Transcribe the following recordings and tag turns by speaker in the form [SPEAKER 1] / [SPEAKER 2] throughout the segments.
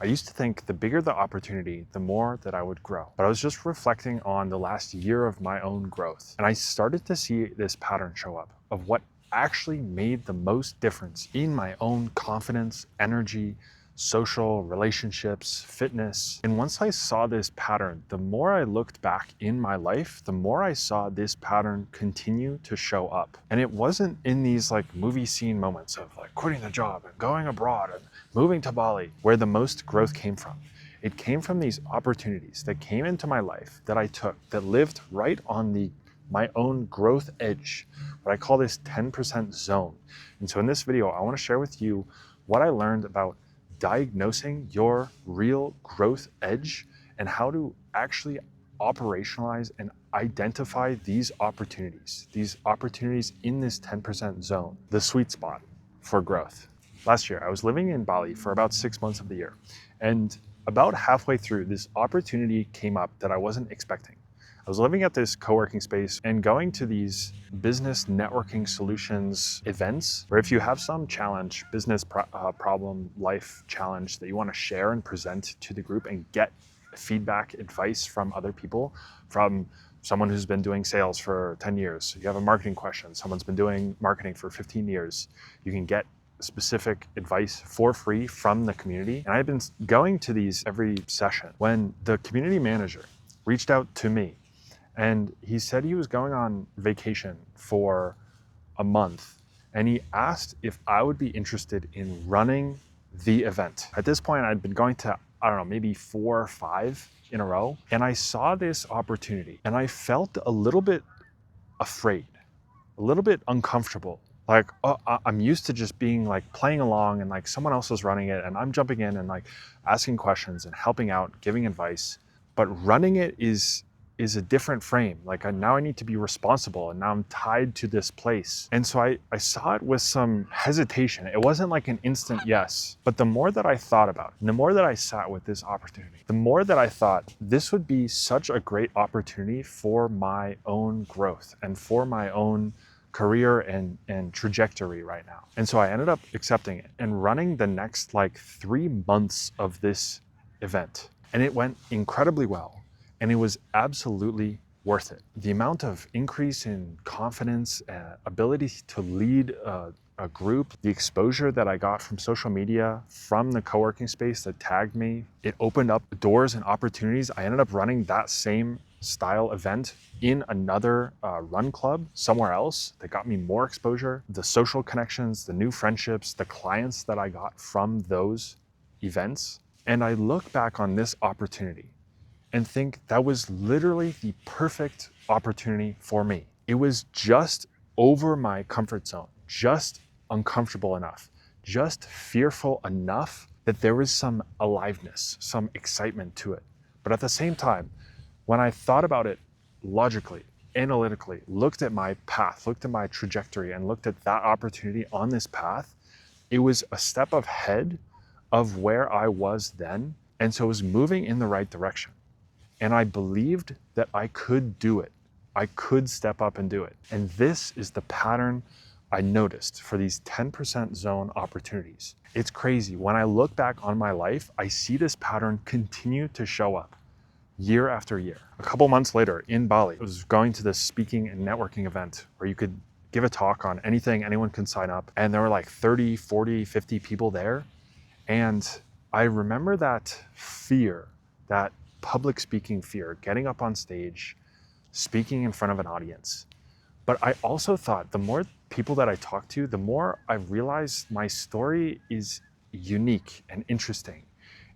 [SPEAKER 1] I used to think the bigger the opportunity, the more that I would grow. But I was just reflecting on the last year of my own growth, and I started to see this pattern show up of what actually made the most difference in my own confidence, energy, social, relationships, fitness. And once I saw this pattern, the more I looked back in my life, the more I saw this pattern continue to show up. And it wasn't in these like movie scene moments of like quitting the job and going abroad and moving to Bali where the most growth came from. It came from these opportunities that came into my life that I took, that lived right on my own growth edge, what I call this 10% zone. And so in this video, I want to share with you what I learned about diagnosing your real growth edge and how to actually operationalize and identify these opportunities in this 10% zone, the sweet spot for growth. Last year, I was living in Bali for about 6 months of the year. And about halfway through, this opportunity came up that I wasn't expecting. I was living at this co-working space and going to these business networking solutions events where if you have some challenge, business problem, life challenge that you want to share and present to the group and get feedback, advice from other people, from someone who's been doing sales for 10 years. You have a marketing question, someone's been doing marketing for 15 years. You can get specific advice for free from the community. And I've been going to these every session when the community manager reached out to me. And he said he was going on vacation for a month. And he asked if I would be interested in running the event. At this point, I'd been going to, I don't know, maybe 4 or 5 in a row. And I saw this opportunity and I felt a little bit afraid, a little bit uncomfortable. Like, oh, I'm used to just being like playing along and like someone else is running it and I'm jumping in and like asking questions and helping out, giving advice. But running it is a different frame. Like now I need to be responsible and now I'm tied to this place. And so I saw it with some hesitation. It wasn't like an instant yes, but the more that I thought about it, and the more that I sat with this opportunity, the more that I thought this would be such a great opportunity for my own growth and for my own career and trajectory right now. And so I ended up accepting it and running the next like 3 months of this event. And it went incredibly well. And it was absolutely worth it. The amount of increase in confidence, ability to lead a group, the exposure that I got from social media, from the co-working space that tagged me, it opened up doors and opportunities. I ended up running that same style event in another run club somewhere else that got me more exposure. The social connections, the new friendships, the clients that I got from those events. And I look back on this opportunity and think that was literally the perfect opportunity for me. It was just over my comfort zone, just uncomfortable enough, just fearful enough that there was some aliveness, some excitement to it. But at the same time, when I thought about it logically, analytically, looked at my path, looked at my trajectory, and looked at that opportunity on this path, it was a step ahead of where I was then. And so it was moving in the right direction. And I believed that I could do it. I could step up and do it. And this is the pattern I noticed for these 10% zone opportunities. It's crazy. When I look back on my life, I see this pattern continue to show up year after year. A couple months later in Bali, I was going to this speaking and networking event where you could give a talk on anything, anyone can sign up. And there were like 30, 40, 50 people there. And I remember that fear, that public speaking fear, getting up on stage, speaking in front of an audience. But I also thought the more people that I talked to, the more I realized my story is unique and interesting.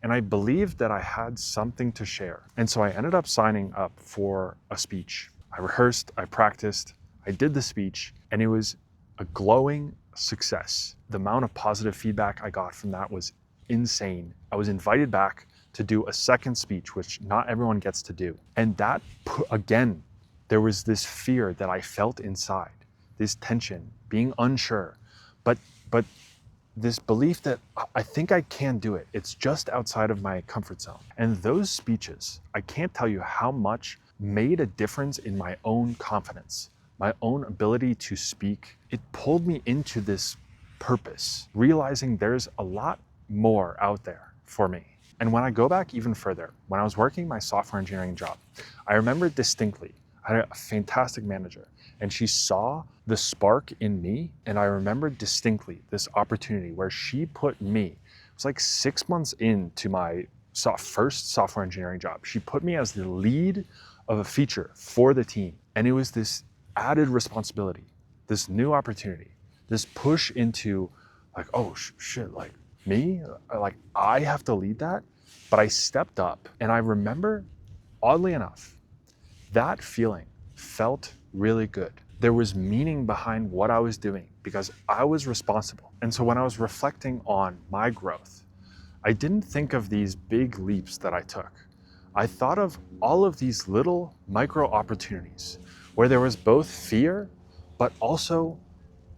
[SPEAKER 1] And I believed that I had something to share. And so I ended up signing up for a speech. I rehearsed, I practiced, I did the speech, and it was a glowing success. The amount of positive feedback I got from that was insane. I was invited back to do a second speech, which not everyone gets to do. And that, again, there was this fear that I felt inside, this tension, being unsure, but this belief that I think I can do it. It's just outside of my comfort zone. And those speeches, I can't tell you how much made a difference in my own confidence, my own ability to speak. It pulled me into this purpose, realizing there's a lot more out there for me. And when I go back even further, when I was working my software engineering job, I remember distinctly, I had a fantastic manager and she saw the spark in me. And I remember distinctly this opportunity where she put me, it was like 6 months into my first software engineering job. She put me as the lead of a feature for the team. And it was this added responsibility, this new opportunity, this push into like, oh shit, like me, like I have to lead that. But I stepped up and I remember, oddly enough, that feeling felt really good. There was meaning behind what I was doing because I was responsible. And so when I was reflecting on my growth, I didn't think of these big leaps that I took. I thought of all of these little micro opportunities where there was both fear, but also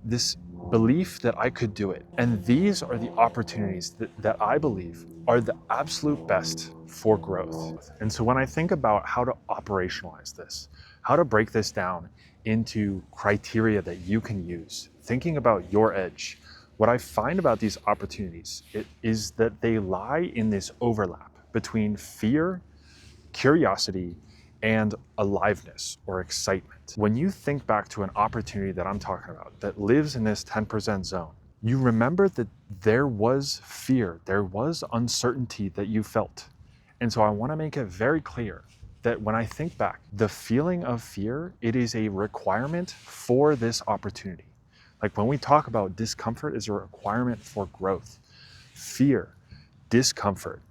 [SPEAKER 1] this belief that I could do it. And these are the opportunities that I believe are the absolute best for growth. And so when I think about how to operationalize this, how to break this down into criteria that you can use, thinking about your edge, what I find about these opportunities is that they lie in this overlap between fear, curiosity, and aliveness or excitement. When you think back to an opportunity that I'm talking about that lives in this 10% zone, you remember that there was fear, there was uncertainty that you felt. And so I want to make it very clear that when I think back, the feeling of fear, it is a requirement for this opportunity. Like when we talk about discomfort is a requirement for growth. Fear, discomfort,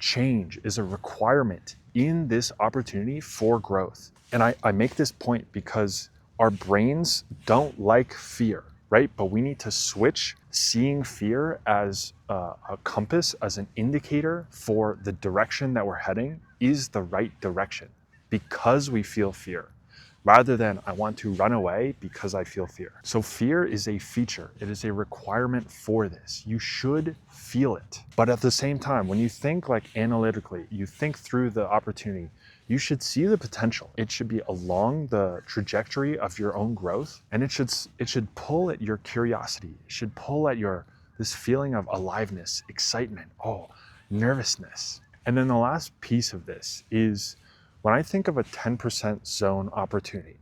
[SPEAKER 1] change is a requirement in this opportunity for growth. And I make this point because our brains don't like fear, right? But we need to switch seeing fear as a compass, as an indicator for the direction that we're heading is the right direction because we feel fear, rather than I want to run away because I feel fear. So fear is a feature. It is a requirement for this. You should feel it. But at the same time, when you think like analytically, you think through the opportunity, you should see the potential. It should be along the trajectory of your own growth. And it should pull at your curiosity. It should pull at this feeling of aliveness, excitement, nervousness. And then the last piece of this is, when I think of a 10% zone opportunity,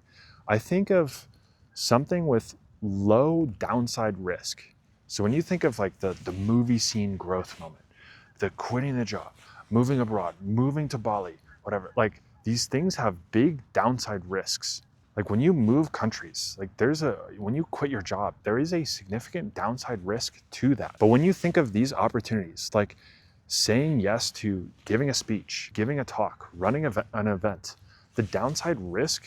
[SPEAKER 1] I think of something with low downside risk. So when you think of like the movie scene growth moment, the quitting the job, moving abroad, moving to Bali, whatever, like these things have big downside risks. Like when you move countries, like when you quit your job, there is a significant downside risk to that. But when you think of these opportunities, like saying yes to giving a speech, giving a talk, running an event, the downside risk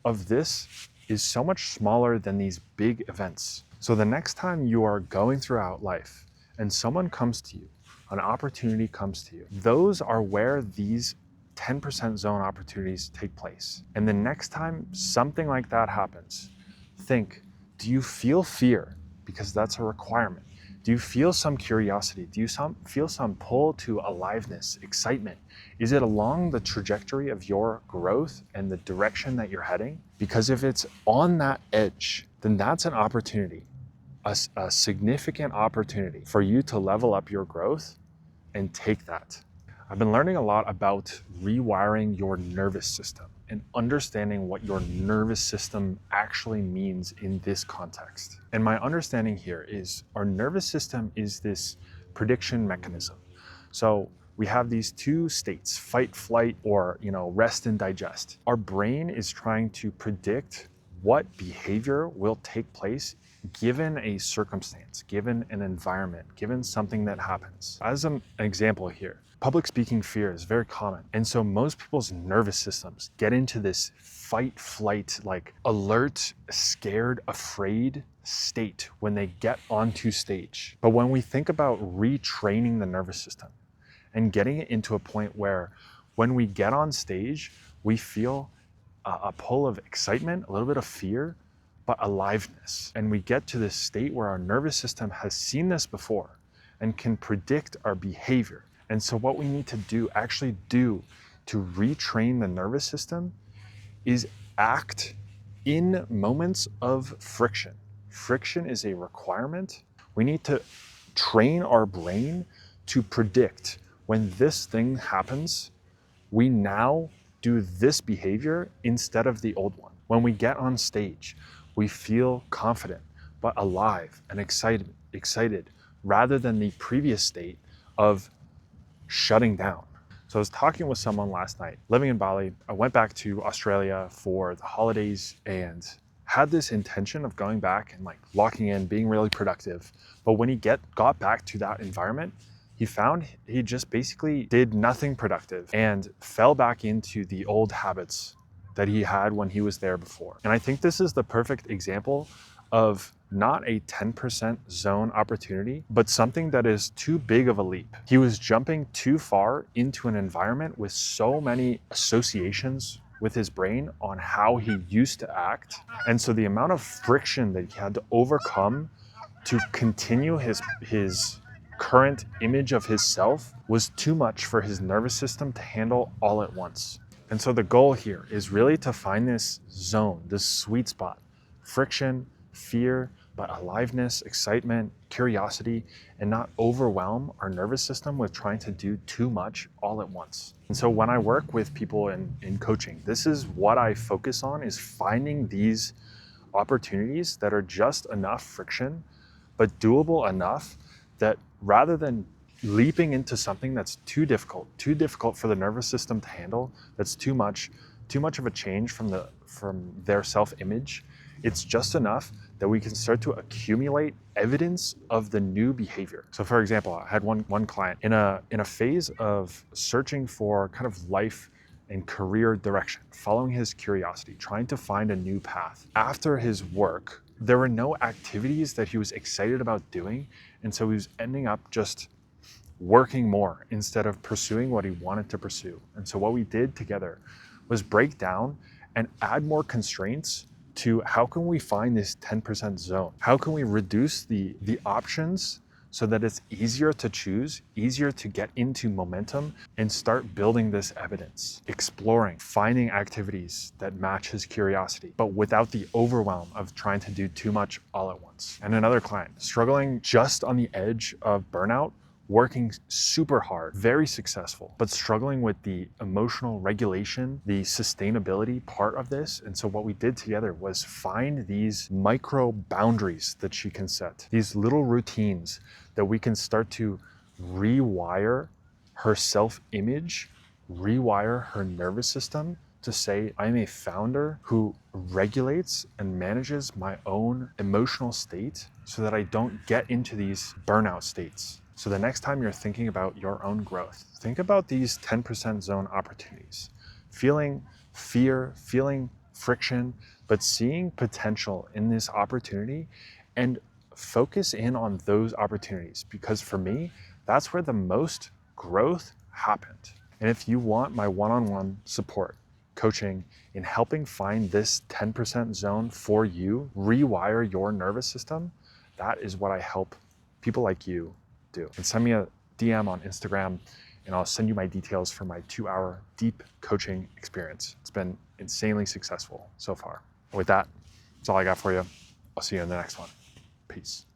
[SPEAKER 1] of this is so much smaller than these big events. So the next time you are going throughout life and someone comes to you, an opportunity comes to you, those are where these 10% zone opportunities take place. And the next time something like that happens, think, do you feel fear? Because that's a requirement. Do you feel some curiosity? Do you feel some pull to aliveness, excitement? Is it along the trajectory of your growth and the direction that you're heading? Because if it's on that edge, then that's an opportunity, a significant opportunity for you to level up your growth and take that. I've been learning a lot about rewiring your nervous system and understanding what your nervous system actually means in this context. And my understanding here is our nervous system is this prediction mechanism. So we have these two states, fight, flight, or rest and digest. Our brain is trying to predict what behavior will take place given a circumstance, given an environment, given something that happens. As an example here, public speaking fear is very common. And so most people's nervous systems get into this fight, flight, like alert, scared, afraid state when they get onto stage. But when we think about retraining the nervous system and getting it into a point where when we get on stage, we feel a pull of excitement, a little bit of fear, but aliveness. And we get to this state where our nervous system has seen this before and can predict our behavior. And so what we need to actually do to retrain the nervous system is act in moments of friction. Friction is a requirement. We need to train our brain to predict when this thing happens, we now do this behavior instead of the old one. When we get on stage, we feel confident, but alive and excited rather than the previous state of shutting down. So I was talking with someone last night, living in Bali. I went back to Australia for the holidays and had this intention of going back and like locking in, being really productive. But when he got back to that environment, he found he just basically did nothing productive and fell back into the old habits that he had when he was there before. And I think this is the perfect example of not a 10% zone opportunity, but something that is too big of a leap. He was jumping too far into an environment with so many associations with his brain on how he used to act. And so the amount of friction that he had to overcome to continue his current image of his self was too much for his nervous system to handle all at once. And so the goal here is really to find this zone, this sweet spot, friction, fear, but aliveness, excitement, curiosity, and not overwhelm our nervous system with trying to do too much all at once. And so when I work with people in coaching, this is what I focus on, is finding these opportunities that are just enough friction, but doable enough that rather than leaping into something that's too difficult for the nervous system to handle, that's too much of a change from their self-image, it's just enough that we can start to accumulate evidence of the new behavior. So for example, I had one client in a phase of searching for kind of life and career direction, following his curiosity, trying to find a new path. After his work, there were no activities that he was excited about doing, and so he was ending up just working more instead of pursuing what he wanted to pursue. And so what we did together was break down and add more constraints to how can we find this 10% zone? How can we reduce the options so that it's easier to choose, easier to get into momentum and start building this evidence, exploring, finding activities that match his curiosity, but without the overwhelm of trying to do too much all at once. And another client struggling just on the edge of burnout, working super hard, very successful, but struggling with the emotional regulation, the sustainability part of this. And so what we did together was find these micro boundaries that she can set, these little routines that we can start to rewire her self-image, rewire her nervous system to say, I'm a founder who regulates and manages my own emotional state so that I don't get into these burnout states. So the next time you're thinking about your own growth, think about these 10% zone opportunities, feeling fear, feeling friction, but seeing potential in this opportunity and focus in on those opportunities, because for me, that's where the most growth happened. And if you want my one-on-one support, coaching in helping find this 10% zone for you, rewire your nervous system, that is what I help people like you do. And send me a DM on Instagram and I'll send you my details for my 2-hour deep coaching experience. It's been insanely successful so far. With that, that's all I got for you. I'll see you in the next one. Peace.